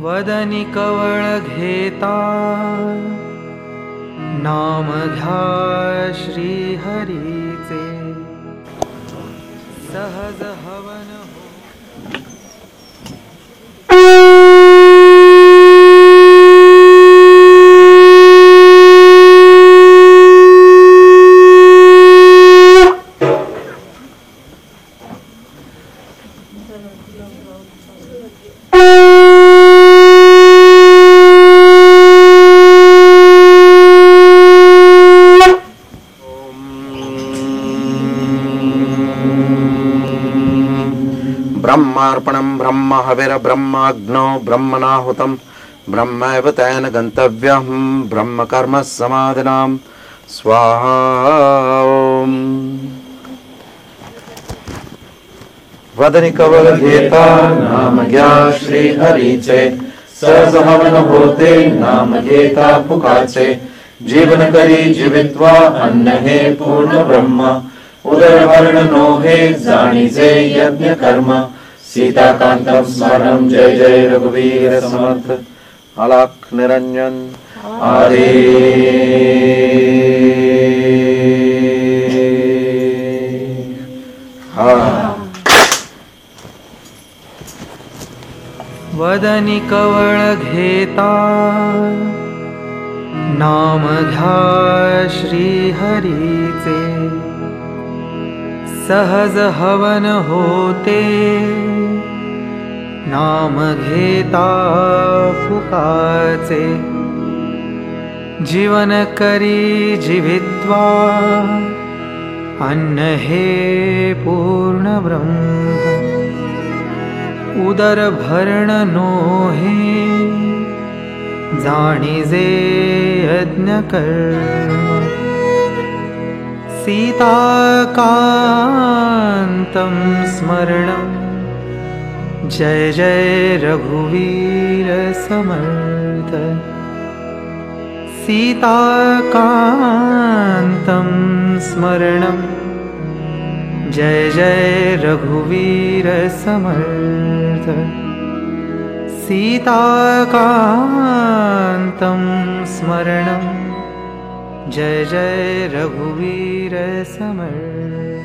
वदनी कवळ घेता नाम घ्या श्री हरीचे सहज हवन हो। ब्रह्मार्पणं ब्रह्म हविर्ब्रह्माग्नौ ब्रह्मणाहुतं ब्रह्मैव तेन गन्तव्यं ब्रह्म कर्म समाधिनां स्वाहा। वदनी कवळ घेता नाम घ्या श्री हरीचे सहज हवन होते नाम घेता फुकाचे जीवन करी जीवित्वा अन्न हे पूर्ण ब्रह्म उदरवर्ण नो हे जाणीजे यज्ञ कर्म सीताकांतं स्मरणं जय जय रघुवीर समर्थ अलाख निरंजन आदे। वदनी कवळ घेता नाम घ्या श्री हरीचे सहज हवन होते नाम घेता फुकाचे जीवन करी जीवित्वा अन्न हे पूर्ण ब्रह्म उदर भरण नो हे जाणीजे यज्ञ कर्म सीताकान्तं स्मरणं जय जय रघुवीर समर्थ सीताकान्तं स्मरणं जय जय रघुवीर समर्थ सीताकान्तं स्मरणं जय जय रघुवीर समर्थ।